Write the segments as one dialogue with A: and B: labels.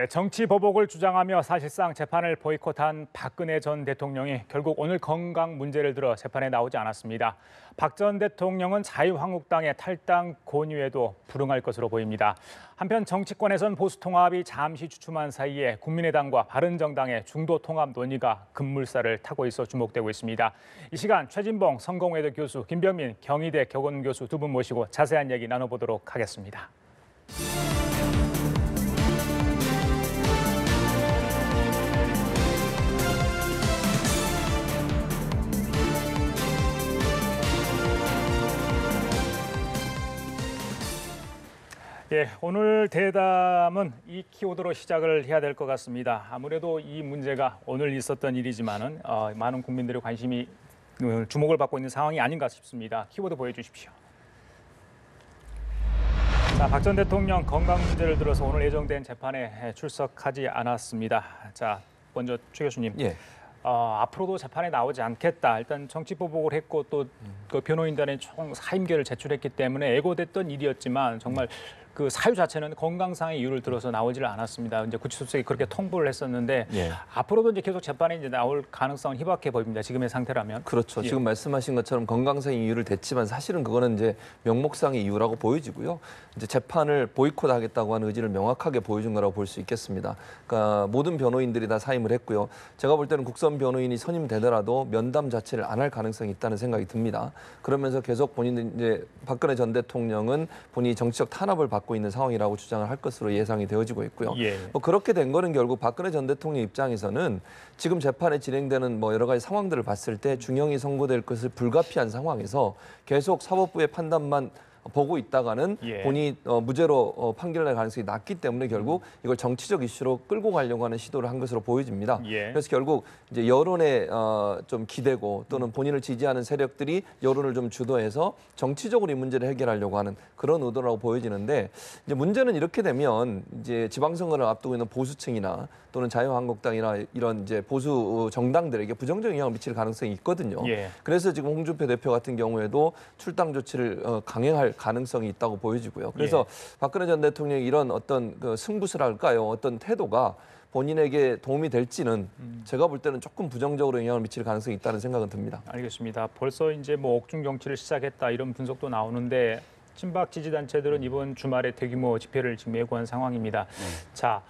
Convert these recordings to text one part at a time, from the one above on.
A: 정치 보복을 주장하며 사실상 재판을 보이콧한 박근혜 전 대통령이 결국 오늘 건강 문제를 들어 재판에 나오지 않았습니다. 박 전 대통령은 자유한국당의 탈당 권유에도 불응할 것으로 보입니다. 한편 정치권에선 보수 통합이 잠시 주춤한 사이에 국민의당과 바른정당의 중도 통합 논의가 급물살을 타고 있어 주목되고 있습니다. 이 시간 최진봉 성공회대 교수, 김병민 경희대 격언 교수 두 분 모시고 자세한 얘기 나눠보도록 하겠습니다. 오늘 대담은 이 키워드로 시작을 해야 될 것 같습니다. 아무래도 이 문제가 오늘 있었던 일이지만은 많은 국민들의 관심이 주목을 받고 있는 상황이 아닌가 싶습니다. 키워드 보여주십시오. 자, 박 전 대통령 건강 문제를 들어서 오늘 예정된 재판에 출석하지 않았습니다. 자, 먼저 최 교수님. 앞으로도 재판에 나오지 않겠다. 일단 정치 보복을 했고 또 그 변호인단에 총 4임계를 제출했기 때문에 애고됐던 일이었지만 정말 그 사유 자체는 건강상의 이유를 들어서 나오지를 않았습니다. 이제 구치소속이 그렇게 통보를 했었는데 앞으로도 이제 계속 재판에 이제 나올 가능성은 희박해 보입니다. 지금의 상태라면.
B: 그렇죠. 지금 말씀하신 것처럼 건강상의 이유를 댔지만 사실은 그거는 이제 명목상의 이유라고 보여지고요. 이제 재판을 보이콧하겠다고 하는 의지를 명확하게 보여준 거라고 볼 수 있겠습니다. 그러니까 모든 변호인들이 다 사임을 했고요. 제가 볼 때는 국선 변호인이 선임되더라도 면담 자체를 안 할 가능성이 있다는 생각이 듭니다. 그러면서 계속 본인은 이제 박근혜 전 대통령은 본인이 정치적 탄압을 받고 있는 상황이라고 주장을 할 것으로 예상이 되어지고 있고요. 뭐 그렇게 된 거는 결국 박근혜 전 대통령 입장에서는 지금 재판에 진행되는 뭐 여러 가지 상황들을 봤을 때 중형이 선고될 것을 불가피한 상황에서 계속 사법부의 판단만 보고 있다가는 본인이 무죄로 판결날 가능성이 낮기 때문에 결국 이걸 정치적 이슈로 끌고 가려고 하는 시도를 한 것으로 보여집니다. 그래서 결국 이제 여론에 좀 기대고 또는 본인을 지지하는 세력들이 여론을 좀 주도해서 정치적으로 이 문제를 해결하려고 하는 그런 의도라고 보여지는데 이제 문제는 이렇게 되면 이제 지방선거를 앞두고 있는 보수층이나 또는 자유한국당이나 이런 이제 보수 정당들에게 부정적 영향을 미칠 가능성이 있거든요. 그래서 지금 홍준표 대표 같은 경우에도 출당 조치를 강행할 가능성이 있다고 보여지고요. 그래서 박근혜 전 대통령이 이런 어떤 그 승부수랄까요? 어떤 태도가 본인에게 도움이 될지는 제가 볼 때는 조금 부정적으로 영향을 미칠 가능성이 있다는 생각은 듭니다.
A: 알겠습니다. 벌써 이제 뭐 옥중 정치를 시작했다 이런 분석도 나오는데 친박 지지단체들은 이번 주말에 대규모 집회를 지금 예고한 상황입니다. 자,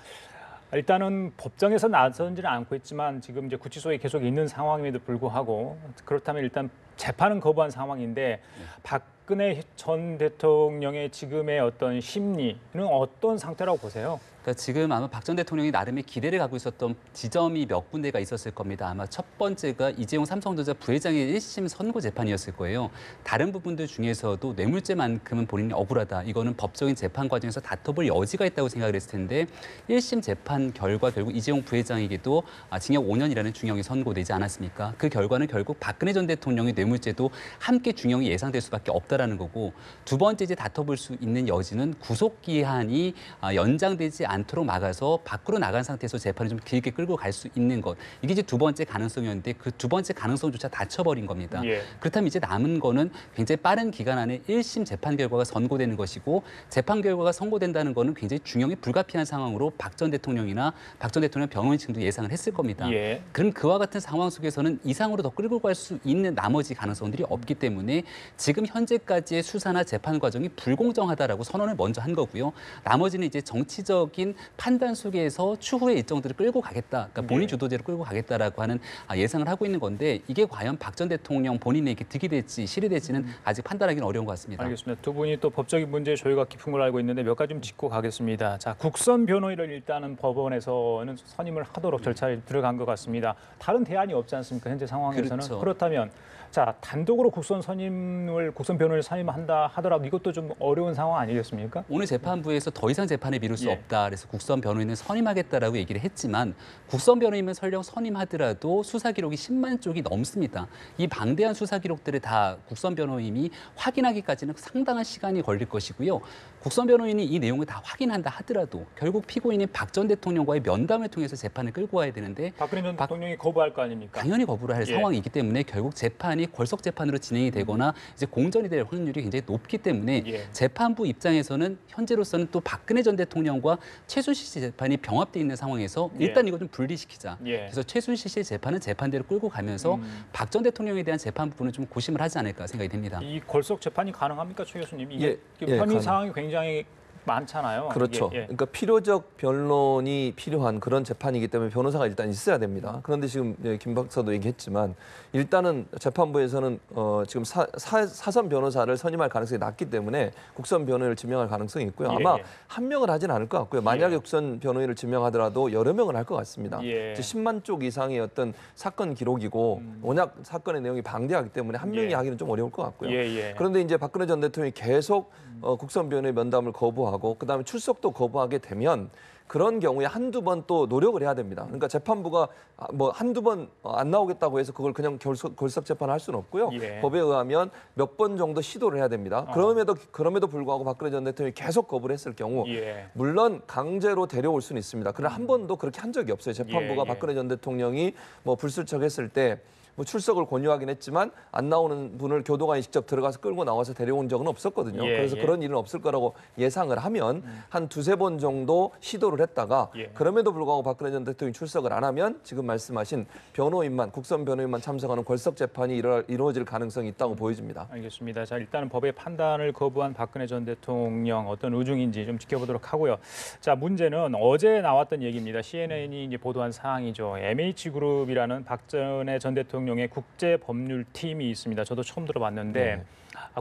A: 일단은 법정에서 나서지는 않고 있지만 지금 이제 구치소에 계속 있는 상황임에도 불구하고 그렇다면 일단 재판은 거부한 상황인데 박근혜 전 대통령의 지금의 어떤 심리는 어떤 상태라고 보세요?
C: 그러니까 지금 아마 박 전 대통령이 나름의 기대를 갖고 있었던 지점이 몇 군데가 있었을 겁니다. 아마 첫 번째가 이재용 삼성전자 부회장의 1심 선고 재판이었을 거예요. 다른 부분들 중에서도 뇌물죄만큼은 본인이 억울하다. 이거는 법적인 재판 과정에서 다퉈볼 여지가 있다고 생각을 했을 텐데 1심 재판 결과 결국 이재용 부회장에게도 징역 5년이라는 중형이 선고되지 않았습니까? 그 결과는 결국 박근혜 전 대통령의 뇌물죄도 함께 중형이 예상될 수밖에 없다라는 거고 두 번째 이제 다퉈볼 수 있는 여지는 구속기한이 연장되지 않도록 막아서 밖으로 나간 상태에서 재판을 좀 길게 끌고 갈 수 있는 것. 이게 이제 두 번째 가능성이었는데 그 두 번째 가능성조차 닫혀버린 겁니다. 그렇다면 이제 남은 거는 굉장히 빠른 기간 안에 1심 재판 결과가 선고되는 것이고 재판 결과가 선고된다는 거는 굉장히 중형이 불가피한 상황으로 박 전 대통령이나 박 전 대통령 변호인 층도 예상을 했을 겁니다. 그럼 그와 같은 상황 속에서는 이상으로 더 끌고 갈 수 있는 나머지 가능성들이 없기 때문에 지금 현재까지의 수사나 재판 과정이 불공정하다라고 선언을 먼저 한 거고요. 나머지는 이제 정치적인 판단 속에서 추후에 일정들을 끌고 가겠다. 그러니까 본인 주도제로 끌고 가겠다라고 하는 예상을 하고 있는 건데 이게 과연 박 전 대통령 본인에게 득이 될지 실이 될지는 아직 판단하기는 어려운 것 같습니다.
A: 알겠습니다. 두 분이 또 법적인 문제에 조예가 깊은 걸 알고 있는데 몇 가지 좀 짚고 가겠습니다. 자, 국선 변호인을 일단은 법원에서는 선임을 하도록 절차에 들어간 것 같습니다. 다른 대안이 없지 않습니까? 현재 상황에서는.
C: 그렇죠.
A: 그렇다면 자, 단독으로 국선 변호인을 선임한다 하더라도 이것도 좀 어려운 상황 아니겠습니까?
C: 오늘 재판부에서 더 이상 재판에 미룰 수 없다. 그래서 국선 변호인을 선임하겠다라고 얘기를 했지만 국선 변호인을 설령 선임하더라도 수사 기록이 10만 쪽이 넘습니다. 이 방대한 수사 기록들을 다 국선 변호인이 확인하기까지는 상당한 시간이 걸릴 것이고요. 국선 변호인이 이 내용을 다 확인한다 하더라도 결국 피고인인 박 전 대통령과의 면담을 통해서 재판을 끌고 와야 되는데
A: 박근혜 전 대통령이 거부할 거 아닙니까?
C: 당연히 거부를 할
A: 예.
C: 상황이기 때문에 결국 재판이 골석 재판으로 진행이 되거나 이제 공전이 될 확률이 굉장히 높기 때문에
A: 예.
C: 재판부 입장에서는 현재로서는 또 박근혜 전 대통령과 최순실 씨 재판이 병합돼 있는 상황에서 일단 이거 좀 분리시키자.
A: 예.
C: 그래서 최순실 씨의 재판은 재판대로 끌고 가면서 박 전 대통령에 대한 재판 부분은 좀 고심을 하지 않을까 생각이 됩니다.
A: 이 골석 재판이 가능합니까, 최 교수님? 이게
B: 예,
A: 편의
B: 가능.
A: 상황이 굉장히 많잖아요.
B: 그렇죠.
A: 예, 예.
B: 그러니까 필요적 변론이 필요한 그런 재판이기 때문에 변호사가 일단 있어야 됩니다. 그런데 지금 김 박사도 얘기했지만 일단은 재판부에서는 지금 사선 변호사를 선임할 가능성이 낮기 때문에 국선 변호인을 지명할 가능성이 있고요.
A: 예,
B: 아마
A: 예.
B: 한 명은 하진 않을 것 같고요. 만약에
A: 예.
B: 국선 변호인을 지명하더라도 여러 명은 할 것 같습니다.
A: 예.
B: 이제 10만 쪽 이상의 어떤 사건 기록이고 워낙 사건의 내용이 방대하기 때문에 한 명이
A: 예.
B: 하기는 좀 어려울 것 같고요.
A: 예, 예.
B: 그런데 이제 박근혜 전 대통령이 계속 국선 변호의 면담을 거부하고 그다음에 출석도 거부하게 되면 그런 경우에 한두 번 또 노력을 해야 됩니다. 그러니까 재판부가 뭐 한두 번 안 나오겠다고 해서 그걸 그냥 골석 재판을 할 수는 없고요.
A: 예.
B: 법에 의하면 몇 번 정도 시도를 해야 됩니다. 그럼에도 불구하고 박근혜 전 대통령이 계속 거부를 했을 경우
A: 예.
B: 물론 강제로 데려올 수는 있습니다. 그러나 한 번도 그렇게 한 적이 없어요. 재판부가
A: 예, 예.
B: 박근혜 전 대통령이 뭐 불출석했을 때 뭐 출석을 권유하긴 했지만 안 나오는 분을 교도관이 직접 들어가서 끌고 나와서 데려온 적은 없었거든요.
A: 예,
B: 그래서
A: 예.
B: 그런 일은 없을 거라고 예상을 하면 한 두세 번 정도 시도를 했다가
A: 예.
B: 그럼에도 불구하고 박근혜 전 대통령이 출석을 안 하면 지금 말씀하신 변호인만 국선 변호인만 참석하는 골석 재판이 이루어질 가능성이 있다고 보여집니다.
A: 알겠습니다. 자, 일단은 법의 판단을 거부한 박근혜 전 대통령 어떤 의중인지 좀 지켜보도록 하고요. 자, 문제는 어제 나왔던 얘기입니다. CNN이 이제 보도한 사항이죠. MH그룹이라는 박근혜 전 대통령의 국제 법률 팀이 있습니다. 저도 처음 들어봤는데
B: 네.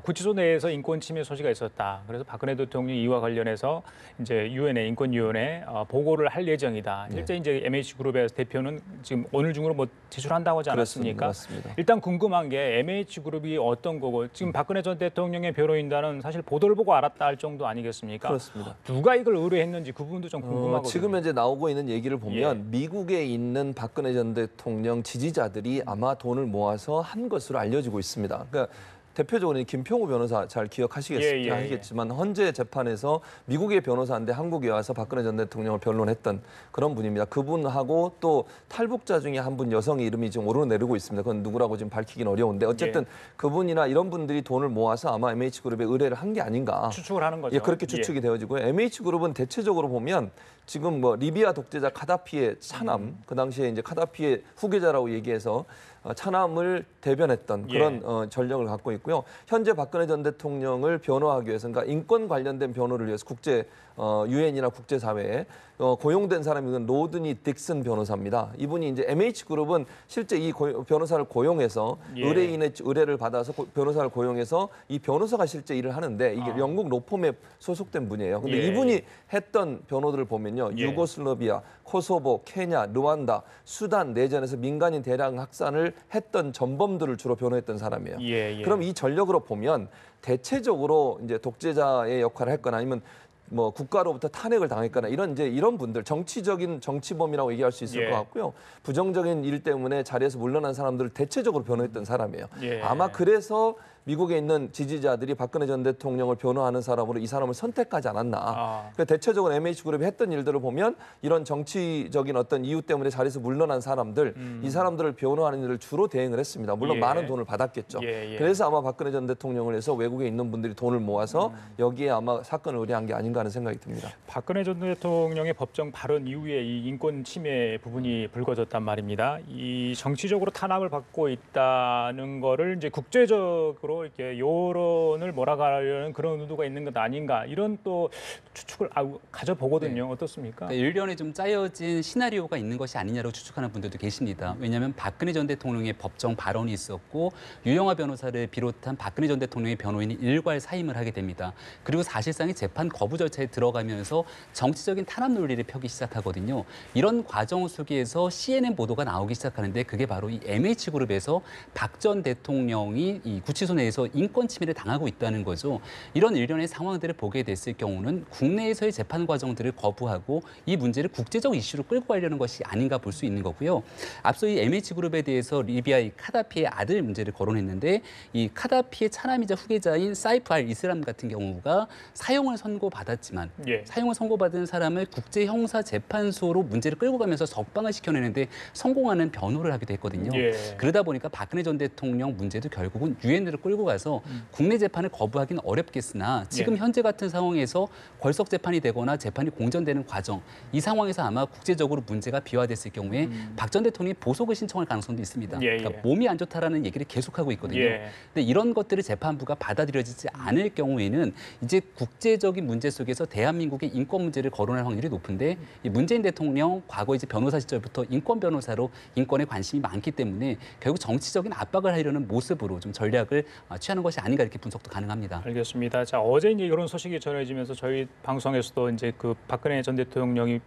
A: 구치소 내에서 인권 침해 소지가 있었다. 그래서 박근혜 대통령이 이와 관련해서 이제 유엔에 인권위원회 보고를 할 예정이다.
B: 네.
A: 실제 이제 MH그룹의 대표는 지금 오늘 중으로 뭐 제출한다고 하지 않았습니까?
B: 맞습니다.
A: 일단 궁금한 게 MH그룹이 어떤 거고 지금 박근혜 전 대통령의 변호인단은 사실 보도를 보고 알았다 할 정도 아니겠습니까?
B: 그렇습니다.
A: 누가 이걸 의뢰했는지 그 부분도 좀 궁금하거든요.
B: 지금 현재 나오고 있는 얘기를 보면
A: 예.
B: 미국에 있는 박근혜 전 대통령 지지자들이 아마 돈을 모아서 한 것으로 알려지고 있습니다. 그러니까 대표적으로 김평우 변호사 잘 기억하시겠지만 헌재 재판에서 미국의 변호사인데 한국에 와서 박근혜 전 대통령을 변론했던 그런 분입니다. 그분하고 또 탈북자 중에 한 분 여성의 이름이 지금 오르내리고 있습니다. 그건 누구라고 지금 밝히긴 어려운데 어쨌든 그분이나 이런 분들이 돈을 모아서 아마 MH그룹에 의뢰를 한 게 아닌가.
A: 추측을 하는 거죠.
B: 예, 그렇게 추측이 되어지고요. MH그룹은 대체적으로 보면 지금 뭐 리비아 독재자 카다피의 차남, 그 당시에 이제 카다피의 후계자라고 얘기해서 차남을 대변했던 그런 전력을 갖고 있고요. 현재 박근혜 전 대통령을 변호하기 위해서, 그러니까 인권 관련된 변호를 위해서 국제 유엔이나 국제사회에 고용된 사람이 로드니 딕슨 변호사입니다. 이분이 이제 MH그룹은 실제 이 변호사를 고용해서 의뢰인의 의뢰를 받아서 변호사를 고용해서 이 변호사가 실제 일을 하는데 이게 영국 로펌에 소속된 분이에요. 근데 이분이 했던 변호들을 보면요. 유고슬라비아, 코소보, 케냐, 르완다, 수단 내전에서 민간인 대량 학살을 했던 전범들을 주로 변호했던 사람이에요. 그럼 이 전력으로 보면 대체적으로 이제 독재자의 역할을 했거나 아니면 뭐 국가로부터 탄핵을 당했거나 이런 분들 정치적인 정치범이라고 얘기할 수 있을 것 같고요. 부정적인 일 때문에 자리에서 물러난 사람들을 대체적으로 변호했던 사람이에요. 아마 그래서 미국에 있는 지지자들이 박근혜 전 대통령을 변호하는 사람으로 이 사람을 선택하지 않았나. 그러니까 대체적으로 MH그룹이 했던 일들을 보면 이런 정치적인 어떤 이유 때문에 자리에서 물러난 사람들, 이 사람들을 변호하는 일을 주로 대행을 했습니다. 물론 많은 돈을 받았겠죠. 그래서 아마 박근혜 전 대통령을 해서 외국에 있는 분들이 돈을 모아서 여기에 아마 사건을 의뢰한 게 아닌가 하는 생각이 듭니다. 박근혜
A: 전 대통령의 법정 발언 이후에 이 인권 침해 부분이 불거졌단 말입니다. 이 정치적으로 탄압을 받고 있다는 거를 이제 국제적으로 이렇게 여론을 몰아가려는 그런 의도가 있는 것 아닌가 이런 또 추측을 가져보거든요. 어떻습니까?
C: 그러니까 일련에 좀 짜여진 시나리오가 있는 것이 아니냐고 추측하는 분들도 계십니다. 왜냐하면 박근혜 전 대통령의 법정 발언이 있었고 유영하 변호사를 비롯한 박근혜 전 대통령의 변호인이 일괄 사임을 하게 됩니다. 그리고 사실상의 재판 거부 절차에 들어가면서 정치적인 탄압 논리를 펴기 시작하거든요. 이런 과정 속에서 CNN 보도가 나오기 시작하는데 그게 바로 이 MH그룹에서 박 전 대통령이 이 구치소 내에서 인권 침해를 당하고 있다는 거죠. 이런 일련의 상황들을 보게 됐을 경우는 국내에서의 재판 과정들을 거부하고 이 문제를 국제적 이슈로 끌고 가려는 것이 아닌가 볼 수 있는 거고요. 앞서 이 MH그룹에 대해서 리비아의 카다피의 아들 문제를 거론했는데 이 카다피의 차남이자 후계자인 사이프 알 이슬람 같은 경우가 사형을 선고받았지만 사형을 선고받은 사람을 국제형사재판소로 문제를 끌고 가면서 석방을 시켜내는데 성공하는 변호를 하기도 했거든요. 그러다 보니까 박근혜 전 대통령 문제도 결국은 유엔으로 끌고 가서 국내 재판을 거부하기는 어렵겠으나 지금 현재 같은 상황에서 걸석 재판이 되거나 재판이 공전되는 과정, 이 상황에서 아마 국제적으로 문제가 비화됐을 경우에 박 전 대통령이 보석을 신청할 가능성도 있습니다. 그러니까 몸이 안 좋다라는 얘기를 계속하고 있거든요. 근데 이런 것들을 재판부가 받아들여지지 않을 경우에는 이제 국제적인 문제 속에서 대한민국의 인권 문제를 거론할 확률이 높은데 이 문재인 대통령 과거 이제 변호사 시절부터 인권 변호사로 인권에 관심이 많기 때문에 결국 정치적인 압박을 하려는 모습으로 좀 전략을 취하는 것이 아닌가 이렇게 분석도 가능합니다.
A: 알겠습니다. 자, 어제 이제 이런 소식이 전해지면서 저희 방송에서도 이제 그 박근혜 전 대통령이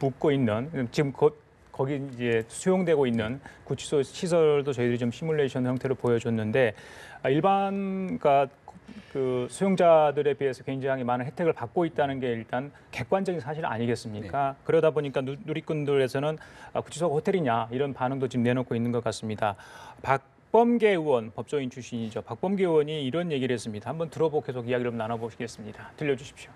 A: 묵고 있는 지금 거기 이제 수용되고 있는 구치소 시설도 저희들이 좀 시뮬레이션 형태로 보여줬는데 일반 그 수용자들에 비해서 굉장히 많은 혜택을 받고 있다는 게 일단 객관적인 사실 아니겠습니까? 그러다 보니까 누리꾼들에서는 구치소가 호텔이냐 이런 반응도 지금 내놓고 있는 것 같습니다. 박범계 의원, 법조인 출신이죠. 박범계 의원이 이런 얘기를 했습니다. 한번 들어보고 계속 이야기를 좀 나눠보시겠습니다. 들려주십시오.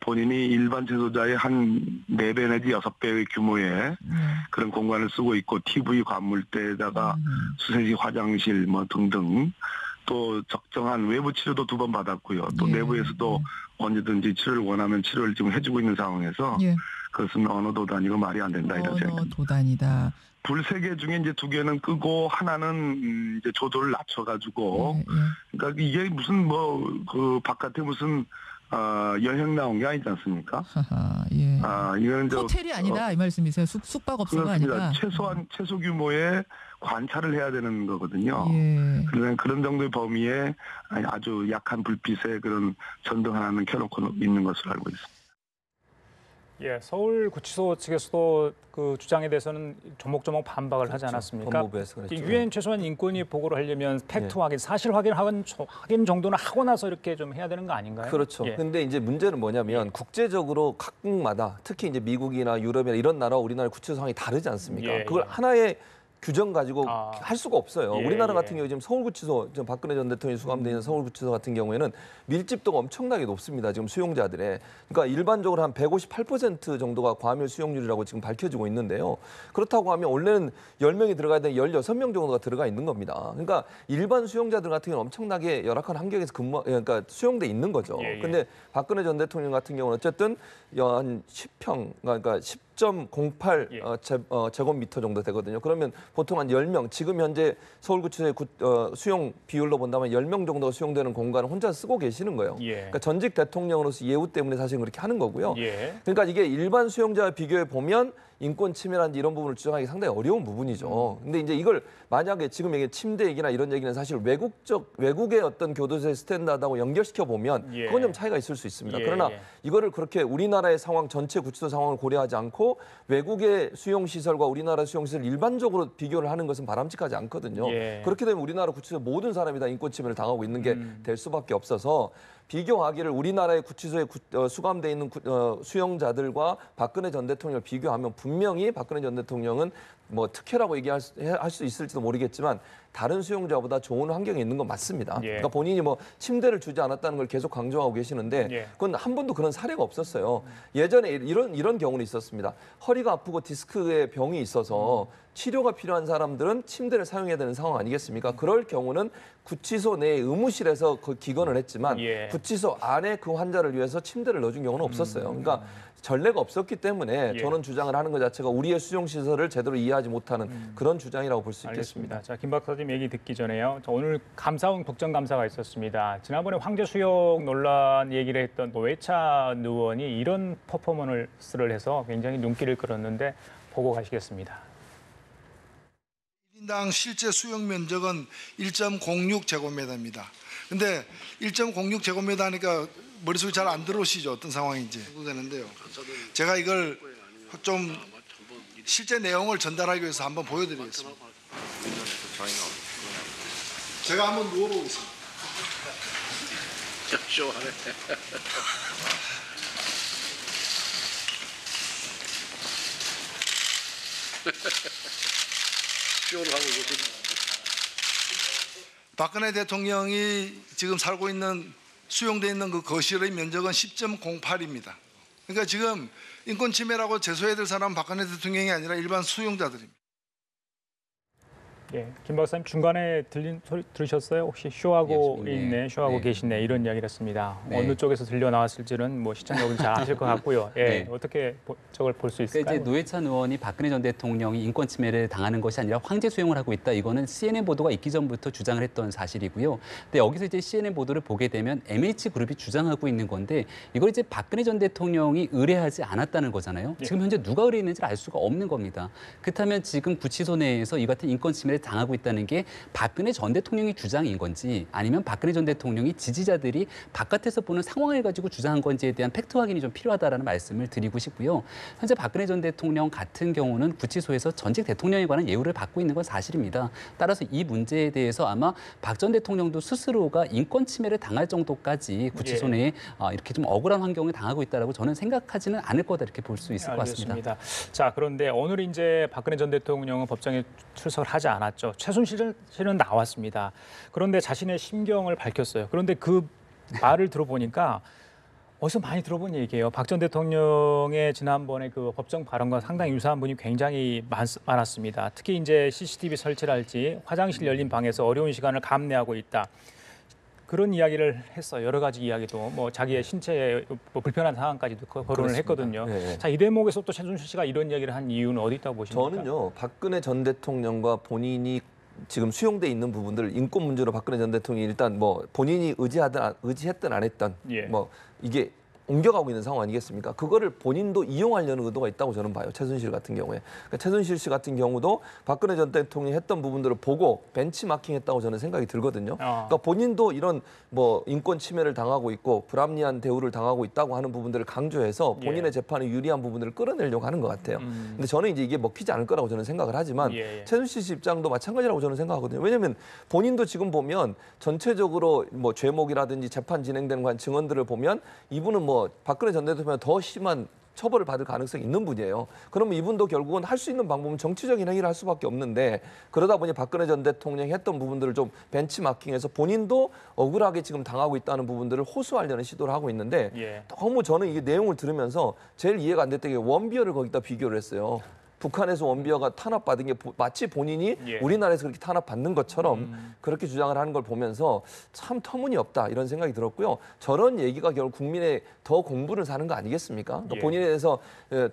D: 본인이 일반 재소자의 한 4배 내지 6배의 규모의 그런 공간을 쓰고 있고 TV 관물대에다가 수세식 화장실 뭐 등등 또 적정한 외부 치료도 2번 받았고요. 또 내부에서도 언제든지 치료를 원하면 치료를 지금 해주고 있는 상황에서 그것은 언어 도단이고 말이 안 된다 이런 생각입니다.
E: 언어 도단이다.
D: 불 3개 중에 이제 2개는 끄고 하나는 이제 조도를 낮춰가지고 그러니까 이게 무슨 뭐 그 바깥에 무슨 여행 나온 게 아니지 않습니까? 이건
E: 호텔이 아니다 이 말씀이세요? 숙박업소가 아니다.
D: 최소한 최소 규모의 관찰을 해야 되는 거거든요. 그런 정도의 범위에 아주 약한 불빛에 그런 전등 하나는 켜놓고 있는 것으로 알고 있습니다.
A: 서울구치소 측에서도 그 주장에 대해서는 조목조목 반박을 하지 않았습니까?
B: 법무부에서 그랬죠.
A: 유엔 최소한 인권위 보고를 하려면 팩트 확인, 사실 확인 정도는 하고 나서 이렇게 좀 해야 되는 거 아닌가요?
B: 그렇죠. 근데 이제 문제는 뭐냐면 국제적으로 각국마다 특히 이제 미국이나 유럽이나 이런 나라와 우리나라의 구치소 상황이 다르지 않습니까? 그걸 하나의 규정 가지고 할 수가 없어요. 우리나라 같은 경우 지금 서울구치소, 지금 박근혜 전 대통령이 수감되어 있는 서울구치소 같은 경우에는 밀집도가 엄청나게 높습니다. 지금 수용자들의. 그러니까 일반적으로 한 158% 정도가 과밀 수용률이라고 지금 밝혀지고 있는데요. 그렇다고 하면 원래는 10명이 들어가야 되는 16명 정도가 들어가 있는 겁니다. 그러니까 일반 수용자들 같은 경우는 엄청나게 열악한 환경에서 그러니까 수용돼 있는 거죠. 근데 박근혜 전 대통령 같은 경우는 어쨌든 한 10평, 그러니까 10.08 제곱미터 정도 되거든요. 그러면 보통 한 10명, 지금 현재 서울구치소의 수용 비율로 본다면 10명 정도가 수용되는 공간을 혼자 쓰고 계시는 거예요. 그러니까 전직 대통령으로서 예우 때문에 사실 그렇게 하는 거고요. 그러니까 이게 일반 수용자와 비교해 보면 인권 침해라든지 이런 부분을 주장하기 상당히 어려운 부분이죠. 근데 이제 이걸 만약에 지금 얘기 침대 얘기나 이런 얘기는 사실 외국의 어떤 교도소의 스탠다드하고 연결시켜 보면 그건 좀 차이가 있을 수 있습니다. 그러나 이거를 그렇게 우리나라의 상황 전체 구치소 상황을 고려하지 않고 외국의 수용 시설과 우리나라 수용 시설 일반적으로 비교를 하는 것은 바람직하지 않거든요. 그렇게 되면 우리나라 구치소 모든 사람이 다 인권 침해를 당하고 있는 게 될 수밖에 없어서 비교하기를 우리나라의 구치소에 수감돼 있는 수용자들과 박근혜 전 대통령을 비교하면 분명히 박근혜 전 대통령은 뭐 특혜라고 얘기할 수 있을지도 모르겠지만 다른 수용자보다 좋은 환경에 있는 건 맞습니다. 그러니까 본인이 뭐 침대를 주지 않았다는 걸 계속 강조하고 계시는데 그건 한 번도 그런 사례가 없었어요. 예전에 이런 경우는 있었습니다. 허리가 아프고 디스크의 병이 있어서 치료가 필요한 사람들은 침대를 사용해야 되는 상황 아니겠습니까? 그럴 경우는 구치소 내 의무실에서 기건을 했지만 구치소 안에 그 환자를 위해서 침대를 넣어준 경우는 없었어요. 그러니까 전례가 없었기 때문에 저는 주장을 하는 것 자체가 우리의 수용시설을 제대로 이해하지 못하는 그런 주장이라고 볼 수 있겠습니다.
A: 자, 김 박사님 얘기 듣기 전에요. 오늘 감사원 국정감사가 있었습니다. 지난번에 황제 수용 논란 얘기를 했던 노회찬 의원이 이런 퍼포먼스를 해서 굉장히 눈길을 끌었는데 보고 가시겠습니다.
F: 1인당 실제 수용 면적은 1.06제곱미터입니다. 근데 1.06제곱미터 하니까 머릿속에 잘 안 들어오시죠? 어떤 상황인지. 되는데요. 제가 이걸 좀 실제 내용을 전달하기 위해서 한번 보여드리겠습니다. 제가 한번 누워보겠습니다.
G: 쇼하네. 쇼를 하고 계십니다.
F: 박근혜 대통령이 지금 살고 있는 수용돼 있는 그 거실의 면적은 10.08입니다. 그러니까 지금 인권 침해라고 제소해야 될 사람은 박근혜 대통령이 아니라 일반 수용자들입니다.
A: 예, 김 박사님 중간에 들린 소리 들으셨어요? 혹시 쇼하고
C: 예,
A: 있네, 쇼하고
C: 네.
A: 계시네 이런 이야기를 했습니다.
C: 네.
A: 어느 쪽에서 들려 나왔을지는 뭐 시청자분들 잘 아실 것 같고요. 예,
C: 네.
A: 어떻게 저걸 볼 수
C: 그러니까
A: 있을까요?
C: 이제 노회찬 의원이 박근혜 전 대통령이 인권 침해를 당하는 것이 아니라 황제 수용을 하고 있다. 이거는 CNN 보도가 있기 전부터 주장을 했던 사실이고요. 근데 여기서 이제 CNN 보도를 보게 되면 MH그룹이 주장하고 있는 건데 이걸 이제 박근혜 전 대통령이 의뢰하지 않았다는 거잖아요. 지금 현재 누가 의뢰했는지를 알 수가 없는 겁니다. 그렇다면 지금 구치소 내에서 이 같은 인권 침해를 당하고 있다는 게 박근혜 전 대통령의 주장인 건지 아니면 박근혜 전 대통령이 지지자들이 바깥에서 보는 상황을 가지고 주장한 건지에 대한 팩트 확인이 좀 필요하다라는 말씀을 드리고 싶고요. 현재 박근혜 전 대통령 같은 경우는 구치소에서 전직 대통령에 관한 예우를 받고 있는 건 사실입니다. 따라서 이 문제에 대해서 아마 박 전 대통령도 스스로가 인권 침해를 당할 정도까지 구치소 내에 이렇게 좀 억울한 환경을 당하고 있다라고 저는 생각하지는 않을 거다 이렇게 볼 수 있을 것 같습니다.
A: 알겠습니다. 자, 그런데 오늘 이제 박근혜 전 대통령은 법정에 출석을 하지 않았죠. 최순실은 나왔습니다. 그런데 자신의 심경을 밝혔어요. 그런데 그 말을 들어보니까 어디서 많이 들어본 얘기예요. 박 전 대통령의 지난번에 그 법정 발언과 상당히 유사한 분이 굉장히 많았습니다. 특히 이제 CCTV 설치랄지 화장실 열린 방에서 어려운 시간을 감내하고 있다. 그런 이야기를 했어요. 여러 가지 이야기도 뭐 자기의 신체에 뭐 불편한 상황까지도 거론을
B: 그렇습니다.
A: 했거든요.
B: 네.
A: 자, 이 대목에서 또 최순실 씨가 이런 이야기를 한 이유는 어디 있다고 보십니까?
B: 저는요, 박근혜 전 대통령과 본인이 지금 수용돼 있는 부분들 인권 문제로 박근혜 전 대통령이 일단 뭐 본인이 의지했든 안 했든
A: 예.
B: 뭐 이게 옮겨가고 있는 상황 아니겠습니까? 그거를 본인도 이용하려는 의도가 있다고 저는 봐요. 최순실 같은 경우에. 그러니까 최순실 씨 같은 경우도 박근혜 전 대통령이 했던 부분들을 보고 벤치마킹했다고 저는 생각이 들거든요. 그러니까 본인도 이런 뭐 인권 침해를 당하고 있고 불합리한 대우를 당하고 있다고 하는 부분들을 강조해서 본인의
A: 예.
B: 재판에 유리한 부분들을 끌어내려고 하는 것 같아요. 근데 저는 이제 이게 먹히지 않을 거라고 저는 생각을 하지만
A: 예.
B: 최순실 씨 입장도 마찬가지라고 저는 생각하거든요. 왜냐하면 본인도 지금 보면 전체적으로 뭐 죄목이라든지 재판 진행되는 관 증언들을 보면 이분은 뭐 박근혜 전 대통령보다 더 심한 처벌을 받을 가능성이 있는 분이에요. 그러면 이분도 결국은 할 수 있는 방법은 정치적인 행위를 할 수밖에 없는데 그러다 보니 박근혜 전 대통령이 했던 부분들을 좀 벤치마킹해서 본인도 억울하게 지금 당하고 있다는 부분들을 호소하려는 시도를 하고 있는데
A: 예.
B: 너무 저는 이게 내용을 들으면서 제일 이해가 안 됐던 게 원비어를 거기다 비교를 했어요. 북한에서 원비어가 탄압받은 게 마치 본인이
A: 예.
B: 우리나라에서 그렇게 탄압받는 것처럼 그렇게 주장을 하는 걸 보면서 참 터무니없다 이런 생각이 들었고요. 저런 얘기가 결국 국민의 더 공분을 사는 거 아니겠습니까? 그러니까
A: 예.
B: 본인에 대해서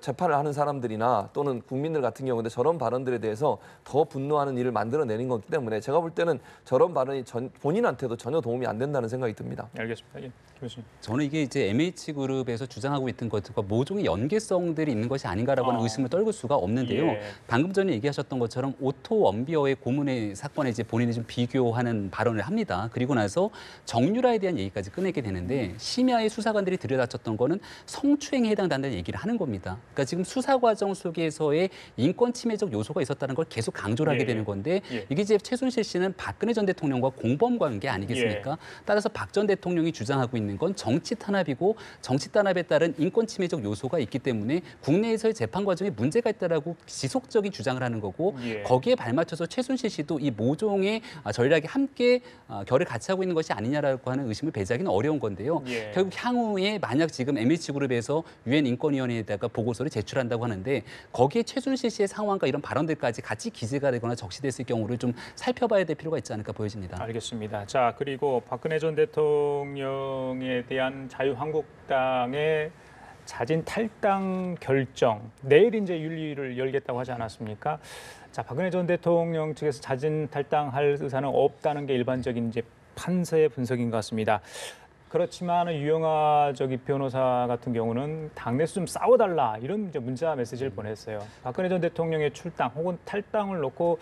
B: 재판을 하는 사람들이나 또는 국민들 같은 경우인데 저런 발언들에 대해서 더 분노하는 일을 만들어내는 거기 때문에 제가 볼 때는 저런 발언이 본인한테도 전혀 도움이 안 된다는 생각이 듭니다.
A: 알겠습니다. 예, 김 교수님.
C: 저는 이게 이제 MH그룹에서 주장하고 있던 것들과 모종의 연계성들이 있는 것이 아닌가라고 하는 의심을 떨굴 수가 없는데요.
A: 예.
C: 방금 전에 얘기하셨던 것처럼 오토 원비어의 고문의 사건에 이제 본인이 좀 비교하는 발언을 합니다. 그리고 나서 정유라에 대한 얘기까지 꺼내게 되는데 심야에 수사관들이 들여다쳤던 거는 성추행에 해당된다는 얘기를 하는 겁니다. 그러니까 지금 수사 과정 속에서의 인권 침해적 요소가 있었다는 걸 계속 강조를 하게
A: 예.
C: 되는 건데
A: 예.
C: 이게 이제 최순실 씨는 박근혜 전 대통령과 공범 관계 아니겠습니까? 따라서 박 전 대통령이 주장하고 있는 건 정치 탄압이고 정치 탄압에 따른 인권 침해적 요소가 있기 때문에 국내에서의 재판 과정에 문제가 있다라고 지속적인 주장을 하는 거고
A: 예.
C: 거기에 발맞춰서 최순실 씨도 이 모종의 전략에 함께 결을 같이 하고 있는 것이 아니냐라고 하는 의심을 배제하기는 어려운 건데요.
A: 예.
C: 결국 향후에 만약 지금 MH그룹에서 유엔 인권위원회에다가 보고서를 제출한다고 하는데 거기에 최순실 씨의 상황과 이런 발언들까지 같이 기재가 되거나 적시됐을 경우를 좀 살펴봐야 될 필요가 있지 않을까 보여집니다.
A: 알겠습니다. 자, 그리고 박근혜 전 대통령에 대한 자유한국당의 자진 탈당 결정 내일 이제 윤리를 열겠다고 하지 않았습니까? 자, 박근혜 전 대통령 측에서 자진 탈당할 의사는 없다는 게 일반적인 이제 판사의 분석인 것 같습니다. 그렇지만 유영아 변호사 같은 경우는 당내에서 좀 싸워달라 이런 이제 문자 메시지를 보냈어요. 박근혜 전 대통령의 출당 혹은 탈당을 놓고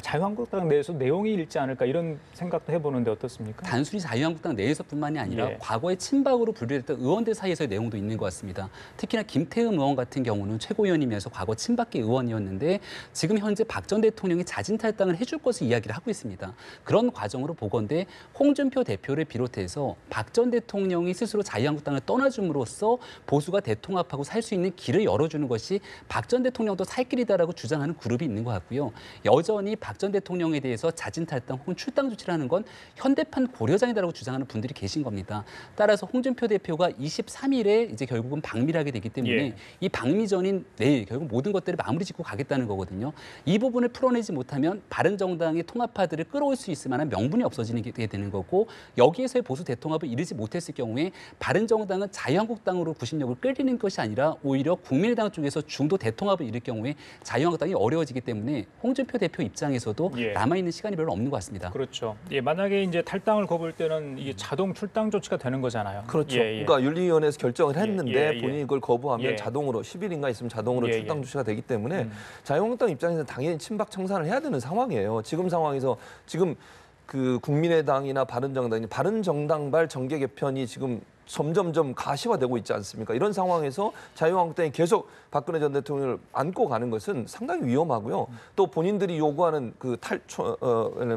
A: 자유한국당 내에서 내용이 일지 않을까 이런 생각도 해보는데 어떻습니까?
C: 단순히 자유한국당 내에서뿐만이 아니라
A: 예.
C: 과거에 친박으로 분류했던 의원들 사이에서의 내용도 있는 것 같습니다. 특히나 김태흠 의원 같은 경우는 최고위원이면서 과거 친박계 의원이었는데 지금 현재 박 전 대통령이 자진 탈당을 해줄 것을 이야기를 하고 있습니다. 그런 과정으로 보건대 홍준표 대표를 비롯해서 박 전 대통령이 스스로 자유한국당을 떠나줌으로써 보수가 대통합하고 살 수 있는 길을 열어주는 것이 박 전 대통령도 살 길이다라고 주장하는 그룹이 있는 것 같고요. 여전히 박 전 대통령에 대해서 자진 탈당 혹은 출당 조치를 하는 건 현대판 고려장이다라고 주장하는 분들이 계신 겁니다. 따라서 홍준표 대표가 23일에 이제 결국은 방미를 하게 되기 때문에
A: 예.
C: 이 방미 전인 내일 결국 모든 것들을 마무리 짓고 가겠다는 거거든요. 이 부분을 풀어내지 못하면 바른정당의 통합파들을 끌어올 수 있을 만한 명분이 없어지게 되는 거고 여기에서의 보수 대통합을 이루지 못했을 경우에 바른정당은 자유한국당으로 구심력을 끌리는 것이 아니라 오히려 국민의당 쪽에서 중도 대통합을 이룰 경우에 자유한국당이 어려워지기 때문에 홍준표 대표 입장에서도
A: 예.
C: 남아있는 시간이 별로 없는 것 같습니다.
A: 그렇죠. 예, 만약에 이제 탈당을 거부할 때는 이게 자동 출당 조치가 되는 거잖아요.
B: 그렇죠.
A: 예, 예.
B: 그러니까 윤리위원회에서 결정을 했는데
A: 예, 예.
B: 본인이 그걸 거부하면
A: 예.
B: 자동으로 10일인가 있으면 자동으로
A: 예,
B: 출당
A: 예.
B: 조치가 되기 때문에 자유한국당 입장에서는 당연히 친박 청산을 해야 되는 상황이에요. 지금 상황에서 지금 그 국민의당이나 바른정당발 정계 개편이 지금 점점점 가시화되고 있지 않습니까? 이런 상황에서 자유한국당이 계속 박근혜 전 대통령을 안고 가는 것은 상당히 위험하고요. 또 본인들이 요구하는 그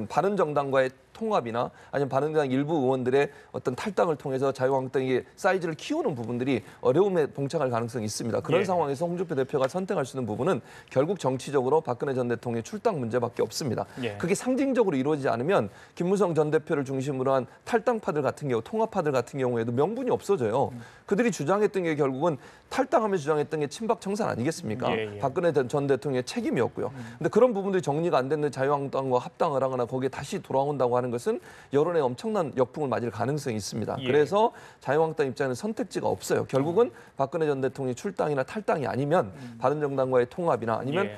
B: 바른정당과의 통합이나 아니면 바른정당 일부 의원들의 어떤 탈당을 통해서 자유한국당의 사이즈를 키우는 부분들이 어려움에 봉착할 가능성이 있습니다. 그런
A: 예.
B: 상황에서 홍준표 대표가 선택할 수 있는 부분은 결국 정치적으로 박근혜 전 대통령의 출당 문제밖에 없습니다.
A: 예.
B: 그게 상징적으로 이루어지지 않으면 김무성 전 대표를 중심으로 한 탈당파들 같은 경우, 통합파들 같은 경우에도 명분이 없어져요. 그들이 주장했던 게 결국은 탈당하며 주장했던 게 친박 청산 아니겠습니까?
A: 예, 예.
B: 박근혜 전 대통령의 책임이었고요. 근데 그런 부분들이 정리가 안 됐는데 자유한국당과 합당을 하거나 거기에 다시 돌아온다고 하는 것은 여론에 엄청난 역풍을 맞을 가능성이 있습니다.
A: 예.
B: 그래서 자유한국당 입장에는 선택지가 없어요. 결국은 박근혜 전 대통령이 출당이나 탈당이 아니면 바른정당과의 통합이나 아니면
A: 예.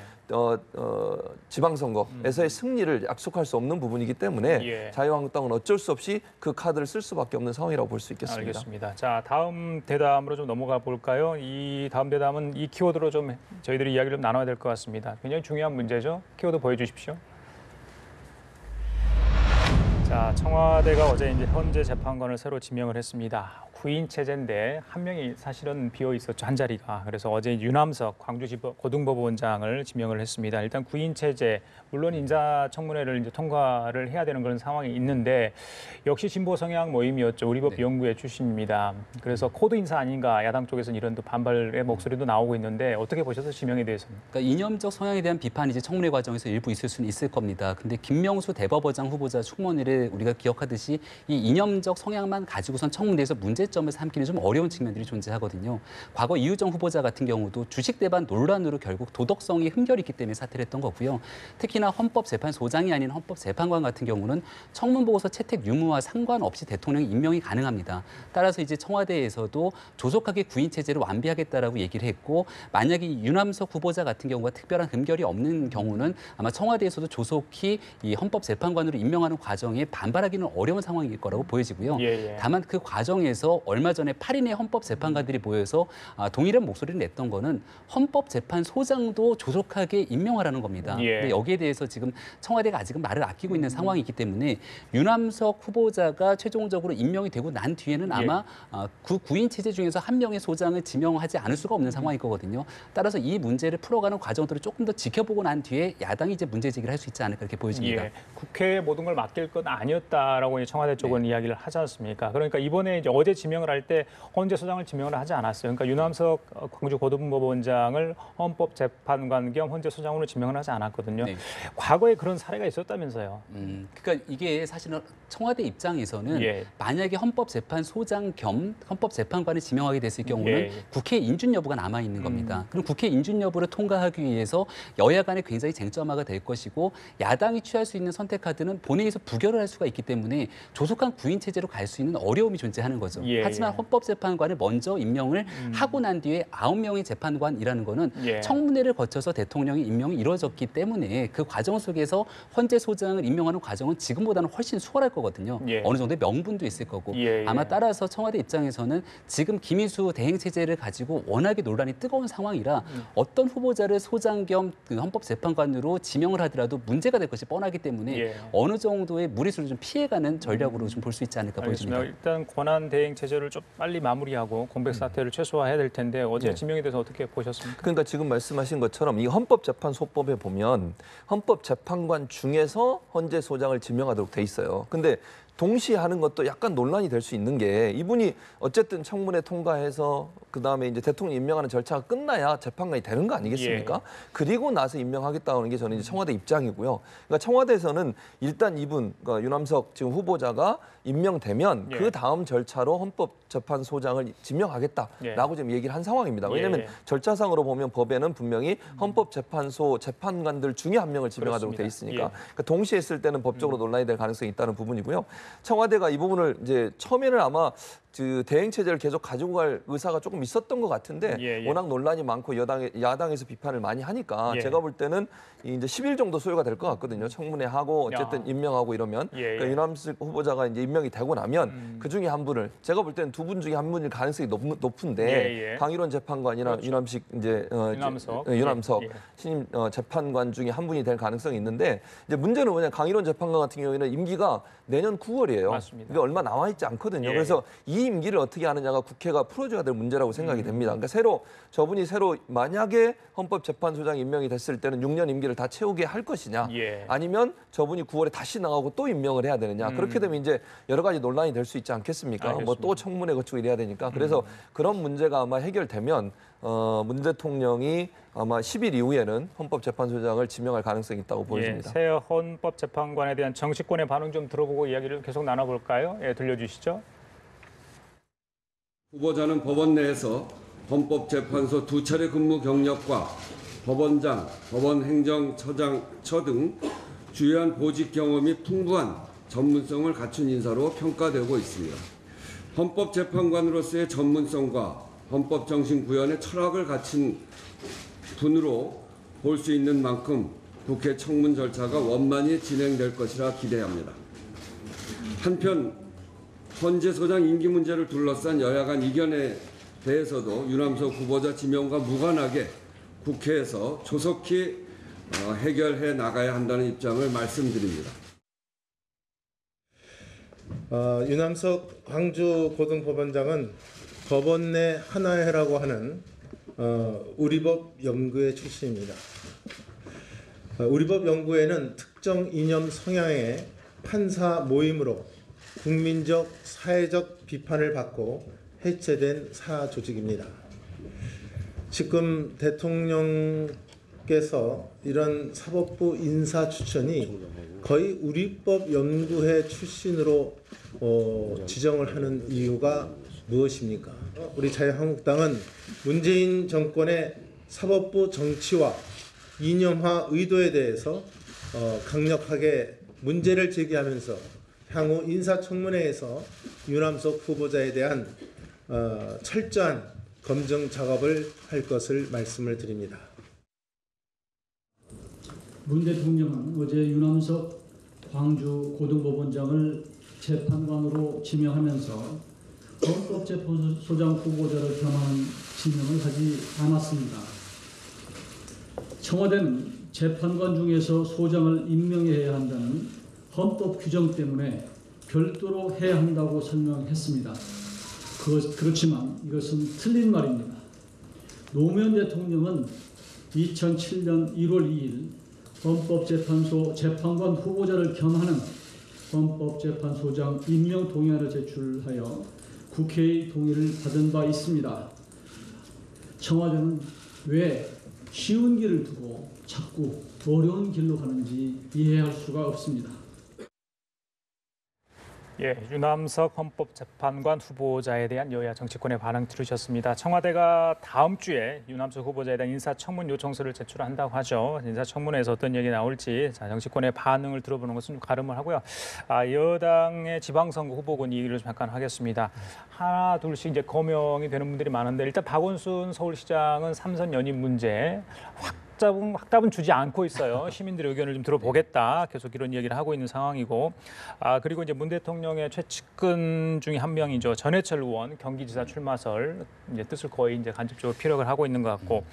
B: 지방선거에서의 승리를 약속할 수 없는 부분이기 때문에
A: 예.
B: 자유한국당은 어쩔 수 없이 그 카드를 쓸 수밖에 없는 상황이라고 볼 수 있겠습니다.
A: 알겠습니다. 자, 다음 대담으로 좀 넘어가 볼까요? 이 다음 대담은 이 키워드로 좀 저희들이 이야기를 좀 나눠야 될 것 같습니다. 굉장히 중요한 문제죠. 키워드 보여주십시오. 자, 청와대가 어제 이제 헌재 재판관을 새로 지명을 했습니다. 9인 체제인데 한 명이 사실은 비어 있었죠, 한 자리가. 그래서 어제 유남석 고등법원장을 지명을 했습니다. 일단 9인 체제, 물론 인사청문회를 이제 통과를 해야 되는 그런 상황이 있는데 역시 진보 성향 모임이었죠. 우리법
C: 네.
A: 연구회 출신입니다. 그래서 코드 인사 아닌가 야당 쪽에서는 이런 또 반발의 목소리도 나오고 있는데 어떻게 보셔서 지명에 대해서는?
C: 그러니까 이념적 성향에 대한 비판이 이제 청문회 과정에서 일부 있을 수는 있을 겁니다. 근데 김명수 대법원장 후보자 청문회를 우리가 기억하듯이 이 이념적 성향만 가지고선 청문회에서 문제점을 삼기는 좀 어려운 측면들이 존재하거든요. 과거 이유정 후보자 같은 경우도 주식 대반 논란으로 결국 도덕성이 흠결이 있기 때문에 사퇴를 했던 거고요. 특히나 헌법재판소장이 아닌 헌법재판관 같은 경우는 청문보고서 채택 유무와 상관없이 대통령 임명이 가능합니다. 따라서 이제 청와대에서도 조속하게 구인 체제를 완비하겠다라고 얘기를 했고 만약에 유남석 후보자 같은 경우가 특별한 흠결이 없는 경우는 아마 청와대에서도 조속히 이 헌법재판관으로 임명하는 과정에 반발하기는 어려운 상황일 거라고 보여지고요.
A: 예, 예.
C: 다만 그 과정에서 얼마 전에 8인의 헌법재판관들이 모여서 동일한 목소리를 냈던 거는 헌법재판소장도 조속하게 임명하라는 겁니다.
A: 예.
C: 근데 여기에 대해서 지금 청와대가 아직은 말을 아끼고 있는 상황이기 때문에 유남석 후보자가 최종적으로 임명이 되고 난 뒤에는 아마 그 구인 체제 중에서 한 명의 소장을 지명하지 않을 수가 없는 상황일 거거든요. 따라서 이 문제를 풀어가는 과정들을 조금 더 지켜보고 난 뒤에 야당이 이제 문제 제기를 할 수 있지 않을까 이렇게 보여집니다.
A: 예, 국회에 모든 걸 맡길 건 아니었다라고 청와대 쪽은 이야기를 하지 않습니까? 그러니까 이번에 이제 어제 지명을 할 때 헌재 소장을 지명을 하지 않았어요. 그러니까 유남석 광주 고등법원장을 헌법재판관 겸 헌재 소장으로 지명을 하지 않았거든요.
C: 네.
A: 과거에 그런 사례가 있었다면서요.
C: 그러니까 이게 사실은 청와대 입장에서는
A: 예.
C: 만약에 헌법재판소장 겸 헌법재판관을 지명하게 됐을 경우는
A: 예.
C: 국회 인준 여부가 남아 있는 겁니다. 그럼 국회 인준 여부를 통과하기 위해서 여야 간에 굉장히 쟁점화가 될 것이고 야당이 취할 수 있는 선택 카드는 본회의에서 부결을 할 수가 있기 때문에 조속한 구인 체제로 갈 수 있는 어려움이 존재하는 거죠.
A: 예.
C: 하지만 헌법재판관을 먼저 임명을 하고 난 뒤에 9명의 재판관이라는 거는 청문회를 거쳐서 대통령의 임명이 이루어졌기 때문에 그 과정 속에서 헌재 소장을 임명하는 과정은 지금보다는 훨씬 수월할 거거든요. 어느 정도의 명분도 있을 거고 아마 따라서 청와대 입장에서는 지금 김희수 대행체제를 가지고 워낙에 논란이 뜨거운 상황이라 어떤 후보자를 소장 겸 그 헌법재판관으로 지명을 하더라도 문제가 될 것이 뻔하기 때문에 어느 정도의 무리수를 좀 피해가는 전략으로 좀 볼 수 있지 않을까 보입니다.
A: 일단 권한 대행 체제를 좀 빨리 마무리하고 공백 사태를 최소화해야 될 텐데 어제 지명에 대해서 어떻게 보셨습니까?
B: 그러니까 지금 말씀하신 것처럼 이 헌법재판소법에 보면 헌법재판관 중에서 헌재소장을 지명하도록 돼 있어요. 근데 동시에 하는 것도 약간 논란이 될 수 있는 게 이분이 어쨌든 청문회 통과해서 그다음에 이제 대통령 임명하는 절차가 끝나야 재판관이 되는 거 아니겠습니까? 그리고 나서 임명하겠다는 게 저는 이제 청와대 입장이고요. 그러니까 청와대에서는 일단 이분 그러니까 유남석 지금 후보자가 임명되면 그 다음 절차로 헌법재판소장을 지명하겠다라고 지금 얘기를 한 상황입니다. 왜냐하면 절차상으로 보면 법에는 분명히 헌법재판소 재판관들 중에 한 명을 지명하도록 돼 있으니까 그러니까 동시에 했을 때는 법적으로 논란이 될 가능성이 있다는 부분이고요. 청와대가 이 부분을 이제 처음에는 아마 그 대행 체제를 계속 가지고 갈 의사가 조금 있었던 것 같은데 워낙 논란이 많고 야당에서 비판을 많이 하니까 제가 볼 때는 이제 10일 정도 소요가 될 것 같거든요. 청문회 하고 어쨌든 임명하고 이러면 그러니까 유남석 후보자가 이제 임명이 되고 나면 그 중에 한 분을 제가 볼 때는 두 분 중에 한 분일 가능성이 높은데 강일원 재판관이나 유남식 이제 유남석 신임 재판관 중에 한 분이 될 가능성이 있는데 이제 문제는 뭐냐 강일원 재판관 같은 경우에는 임기가 내년 9월이에요.
A: 맞습니다.
B: 이게 얼마 남아 있지 않거든요. 그래서 이 임기를 어떻게 하느냐가 국회가 풀어줘야 될 문제라고 생각이 됩니다. 그러니까 저분이 새로 만약에 헌법재판소장 임명이 됐을 때는 6년 임기를 다 채우게 할 것이냐 아니면 저분이 9월에 다시 나가고 또 임명을 해야 되느냐 그렇게 되면 이제 여러 가지 논란이 될 수 있지 않겠습니까? 뭐 또 청문회 거치고 이래야 되니까 그래서 그런 문제가 아마 해결되면 문 대통령이 아마 10일 이후에는 헌법재판소장을 지명할 가능성이 있다고 보여집니다.
A: 새 헌법재판관에 대한 정치권의 반응 좀 들어보고 이야기를 계속 나눠볼까요? 들려주시죠.
H: 후보자는 법원 내에서 헌법재판소 2차례 근무 경력과 법원장, 법원행정처 등 주요한 보직 경험이 풍부한 전문성을 갖춘 인사로 평가되고 있습니다. 헌법재판관으로서의 전문성과 헌법정신 구현의 철학을 갖춘 분으로 볼 수 있는 만큼 국회 청문 절차가 원만히 진행될 것이라 기대합니다. 한편 헌재소장 임기 문제를 둘러싼 여야 간 이견에 대해서도 유남석 후보자 지명과 무관하게 국회에서 조속히 해결해 나가야 한다는 입장을 말씀드립니다.
I: 유남석 광주고등법원장은 법원 내 하나회라고 하는 우리법 연구회 출신입니다. 우리법 연구회는 특정 이념 성향의 판사 모임으로 국민적, 사회적 비판을 받고 해체된 사조직입니다. 지금 대통령께서 이런 사법부 인사 추천이 거의 우리법 연구회 출신으로 지정을 하는 이유가 무엇입니까? 우리 자유한국당은 문재인 정권의 사법부 정치화, 이념화 의도에 대해서 강력하게 문제를 제기하면서 향후 인사청문회에서 유남석 후보자에 대한 철저한 검증 작업을 할 것을 말씀을 드립니다.
J: 문 대통령은 어제 유남석 광주고등법원장을 재판관으로 지명하면서 헌법재판소장 후보자를 겸하는 지명을 하지 않았습니다. 청와대는 재판관 중에서 소장을 임명해야 한다는 헌법 규정 때문에 별도로 해야 한다고 설명했습니다. 그렇지만 이것은 틀린 말입니다. 노무현 대통령은 2007년 1월 2일 헌법재판소 재판관 후보자를 겸하는 헌법재판소장 임명 동의안을 제출하여 국회의 동의를 받은 바 있습니다. 청와대는 왜 쉬운 길을 두고 자꾸 어려운 길로 가는지 이해할 수가 없습니다.
A: 예, 유남석 헌법재판관 후보자에 대한 여야 정치권의 반응 들으셨습니다. 청와대가 다음 주에 유남석 후보자에 대한 인사청문 요청서를 제출한다고 하죠. 인사청문회에서 어떤 얘기 나올지 정치권의 반응을 들어보는 것은 좀 가름을 하고요. 여당의 지방선거 후보군 얘기를 좀 잠깐 하겠습니다. 하나 둘씩 이제 거명이 되는 분들이 많은데 일단 박원순 서울시장은 3선 연임 문제 확답은 주지 않고 있어요. 시민들의 의견을 좀 들어보겠다. 계속 이런 이야기를 하고 있는 상황이고, 그리고 이제 문 대통령의 최측근 중에 한 명이죠. 전해철 의원 경기지사 출마설 이제 뜻을 거의 이제 간접적으로 피력을 하고 있는 것 같고,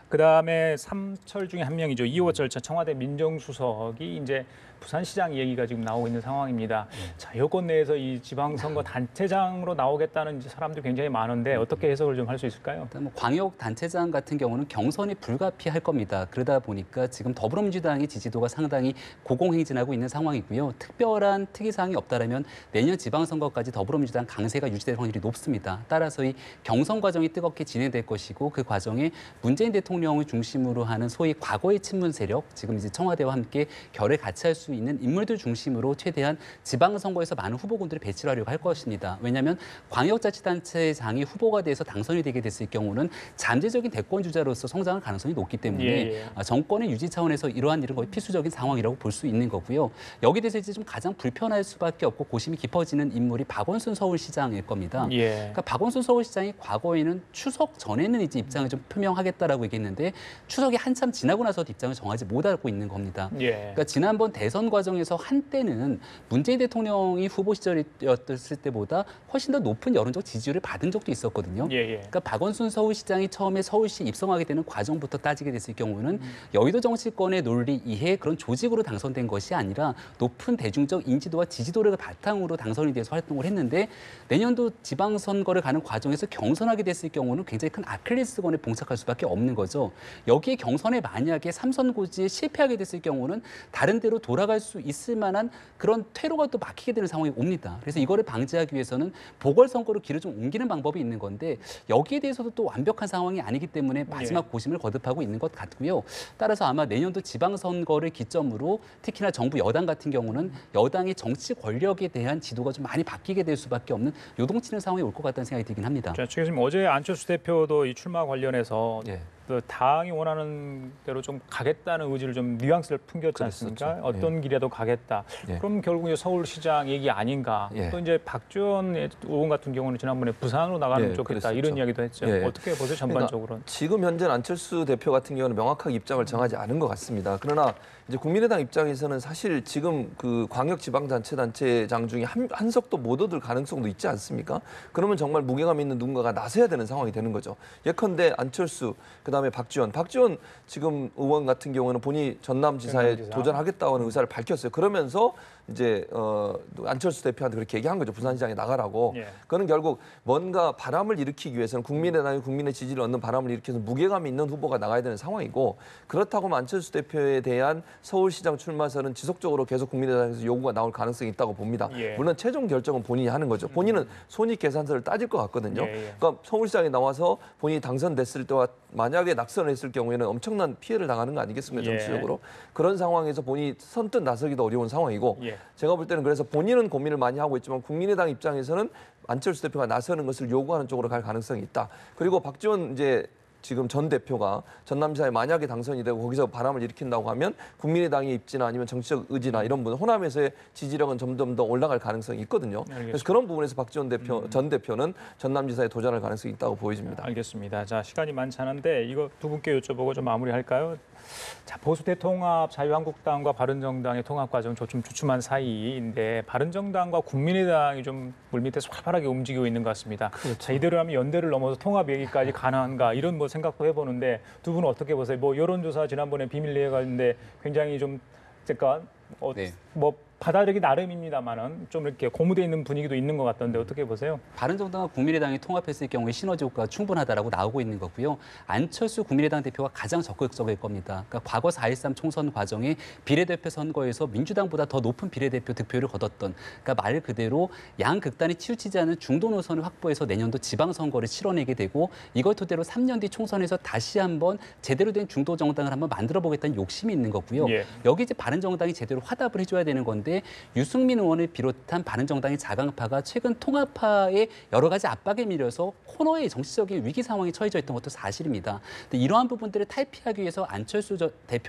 A: 그 다음에 삼철 중에 한 명이죠. 이호철 전 청와대 민정수석이 이제 부산시장 얘기가 지금 나오고 있는 상황입니다. 자, 여권 내에서 이 지방선거 단체장으로 나오겠다는 사람들이 굉장히 많은데 어떻게 해석을 좀 할 수 있을까요?
C: 일단 뭐 광역 단체장 같은 경우는 경선이 불가피할 겁니다. 그러다 보니까 지금 더불어민주당의 지지도가 상당히 고공행진하고 있는 상황이고요. 특별한 특이사항이 없다라면 내년 지방선거까지 더불어민주당 강세가 유지될 확률이 높습니다. 따라서 이 경선 과정이 뜨겁게 진행될 것이고 그 과정에 문재인 대통령을 중심으로 하는 소위 과거의 친문 세력, 지금 이제 청와대와 함께 결에 같이 할 수 있는 인물들 중심으로 최대한 지방선거에서 많은 후보군들을 배치를 하려고 할 것입니다. 왜냐하면 광역자치단체장이 후보가 돼서 당선이 되게 됐을 경우는 잠재적인 대권 주자로서 성장할 가능성이 높기 때문에 정권의 유지 차원에서 이러한 일은 거의 필수적인 상황이라고 볼 수 있는 거고요. 여기에 대해서 이제 좀 가장 불편할 수밖에 없고 고심이 깊어지는 인물이 박원순 서울시장일 겁니다. 그러니까 박원순 서울시장이 과거에는 추석 전에는 이제 입장을 좀 표명하겠다라고 얘기했는데 추석이 한참 지나고 나서도 입장을 정하지 못하고 있는 겁니다. 그러니까 지난번 대선 과정에서 한때는 문재인 대통령이 후보 시절이었을 때보다 훨씬 더 높은 여론적 지지율을 받은 적도 있었거든요. 그러니까 박원순 서울시장이 처음에 서울시에 입성하게 되는 과정부터 따지게 됐을 경우는 여의도 정치권의 논리 이해 그런 조직으로 당선된 것이 아니라 높은 대중적 인지도와 지지도를 바탕으로 당선이 돼서 활동을 했는데 내년도 지방선거를 가는 과정에서 경선하게 됐을 경우는 굉장히 큰 아킬레스건에 봉착할 수밖에 없는 거죠. 여기에 경선에 만약에 3선 고지에 실패하게 됐을 경우는 다른 데로 돌아갈 수 있을 만한 그런 퇴로가 또 막히게 되는 상황이 옵니다. 그래서 이거를 방지하기 위해서는 보궐선거로 길을 좀 옮기는 방법이 있는 건데 여기에 대해서도 또 완벽한 상황이 아니기 때문에 마지막 고심을 거듭하고 있는 것 같고요. 따라서 아마 내년도 지방선거를 기점으로 특히나 정부 여당 같은 경우는 여당의 정치 권력에 대한 지도가 좀 많이 바뀌게 될 수밖에 없는 요동치는 상황이 올 것 같다는 생각이 들긴 합니다.
A: 지금 어제 안철수 대표도 이 출마 관련해서 그 당이 원하는 대로 좀 가겠다는 의지를 좀 뉘앙스를 풍겼지 않습니까? 어떤 길이라도 가겠다. 그럼 결국 이제 서울시장 얘기 아닌가? 또 이제 박지원 의원 같은 경우는 지난번에 부산으로 나가면 좋겠다 이런 이야기도 했죠. 어떻게 보세요 전반적으로?
B: 그러니까 지금 현재 안철수 대표 같은 경우는 명확하게 입장을 정하지 않은 것 같습니다. 그러나 이제 국민의당 입장에서는 사실 지금 그 광역지방단체장 중에 한석도 못 얻을 가능성도 있지 않습니까? 그러면 정말 무게감 있는 누군가가 나서야 되는 상황이 되는 거죠. 예컨대 안철수, 그다음에 박지원 지금 의원 같은 경우는 본인이 전남지사에 도전하겠다고 하는 의사를 밝혔어요. 그러면서 이제 안철수 대표한테 그렇게 얘기한 거죠. 부산시장에 나가라고. 그거는 결국 뭔가 바람을 일으키기 위해서는 국민의당이 국민의 지지를 얻는 바람을 일으켜서 무게감 있는 후보가 나가야 되는 상황이고 그렇다고 하면 안철수 대표에 대한 서울시장 출마설은 지속적으로 계속 국민의당에서 요구가 나올 가능성이 있다고 봅니다. 물론 최종 결정은 본인이 하는 거죠. 본인은 손익계산서를 따질 것 같거든요. 그러니까 서울시장에 나와서 본인이 당선됐을 때와 만약에 낙선을 했을 경우에는 엄청난 피해를 당하는 거 아니겠습니까? 정치적으로. 그런 상황에서 본인이 선뜻 나서기도 어려운 상황이고 제가 볼 때는 그래서 본인은 고민을 많이 하고 있지만 국민의당 입장에서는 안철수 대표가 나서는 것을 요구하는 쪽으로 갈 가능성이 있다. 그리고 박지원 이제 지금 전 대표가 전남지사에 만약에 당선이 되고 거기서 바람을 일으킨다고 하면 국민의당의 입지나 아니면 정치적 의지나 이런 부분 호남에서의 지지력은 점점 더 올라갈 가능성이 있거든요. 그래서 그런 부분에서 박지원 전 대표는 전남지사에 도전할 가능성이 있다고 보여집니다.
A: 알겠습니다. 자, 시간이 많지 않은데 이거 두 분께 여쭤보고 좀 마무리할까요? 자, 보수대 통합, 자유한국당과 바른정당의 통합 과정은 좀 주춤한 사이인데 바른정당과 국민의당이 좀 물밑에서 활발하게 움직이고 있는 것 같습니다. 자, 이대로라면 연대를 넘어서 통합 얘기까지 가능한가 이런 뭐 생각도 해보는데 두 분은 어떻게 보세요? 뭐 여론조사 지난번에 비밀 내각인데 굉장히 좀 약간 뭐 받아들이기 나름입니다만은 좀 이렇게 고무돼 있는 분위기도 있는 것 같던데 어떻게 보세요?
C: 바른정당과 국민의당이 통합했을 경우에 시너지 효과가 충분하다라고 나오고 있는 거고요. 안철수 국민의당 대표가 가장 적극적일 겁니다. 그러니까 과거 4.13 총선 과정에 비례대표 선거에서 민주당보다 더 높은 비례대표 득표를 거뒀던 그러니까 말 그대로 양 극단이 치우치지 않은 중도 노선을 확보해서 내년도 지방선거를 치러내게 되고 이걸 토대로 3년 뒤 총선에서 다시 한번 제대로 된 중도 정당을 한번 만들어 보겠다는 욕심이 있는 거고요. 여기 이제 바른정당이 제대로 화답을 해줘야 되는 건데 있는데 유승민 의원을 비롯한 바른정당의 자강파가 최근 통합파의 여러 가지 압박에 밀려서 코너의 정치적인 위기 상황에 처해져 있던 것도 사실입니다. 근데 이러한 부분들을 탈피하기 위해서 안철수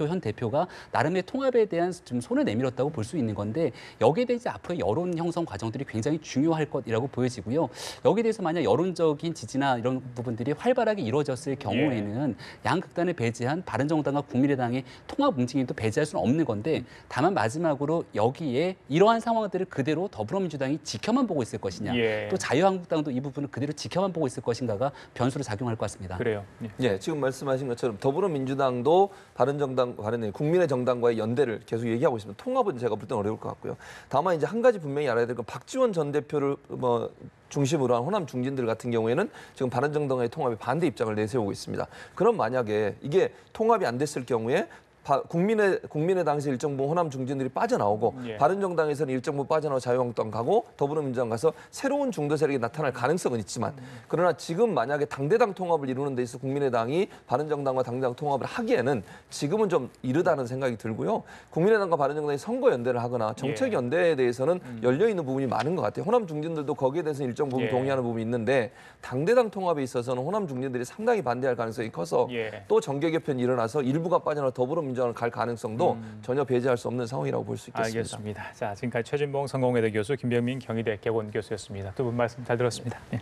C: 현 대표가 나름의 통합에 대한 좀 손을 내밀었다고 볼 수 있는 건데 여기에 대해서 앞으로의 여론 형성 과정들이 굉장히 중요할 것이라고 보여지고요. 여기에 대해서 만약 여론적인 지지나 이런 부분들이 활발하게 이루어졌을 경우에는 양 극단을 배제한 바른정당과 국민의당의 통합 움직임도 배제할 수는 없는 건데 다만 마지막으로 여기에 이러한 상황들을 그대로 더불어민주당이 지켜만 보고 있을 것이냐 또 자유한국당도 이 부분을 그대로 지켜만 보고 있을 것인가가 변수로 작용할 것 같습니다.
A: 그래요.
B: 예, 지금 말씀하신 것처럼 더불어민주당도 바른정당, 국민의 정당과의 연대를 계속 얘기하고 있습니다. 통합은 제가 볼 때는 어려울 것 같고요. 다만 이제 한 가지 분명히 알아야 될 건 박지원 전 대표를 중심으로 한 호남 중진들 같은 경우에는 지금 바른정당과의 통합에 반대 입장을 내세우고 있습니다. 그럼 만약에 이게 통합이 안 됐을 경우에 국민의당에서 일정 부분 호남 중진들이 빠져나오고 바른정당에서는 일정 부분 빠져나오고 자유한국당 가고 더불어민주당 가서 새로운 중도 세력이 나타날 가능성은 있지만 그러나 지금 만약에 당대당 통합을 이루는 데 있어 국민의당이 바른정당과 당대당 통합을 하기에는 지금은 좀 이르다는 생각이 들고요. 국민의당과 바른정당이 선거 연대를 하거나 정책 연대에 대해서는 열려 있는 부분이 많은 것 같아요. 호남 중진들도 거기에 대해서 일정 부분 동의하는 부분이 있는데 당대당 통합에 있어서는 호남 중진들이 상당히 반대할 가능성이 커서 또 정계 개편이 일어나서 일부가 빠져나와 더불어민주당을 갈 가능성도 전혀 배제할 수 없는 상황이라고 볼 수 있겠습니다.
A: 알겠습니다. 자, 지금까지 최진봉 성공회대 교수, 김병민 경희대 개원 교수였습니다. 두 분 말씀 잘 들었습니다. 네.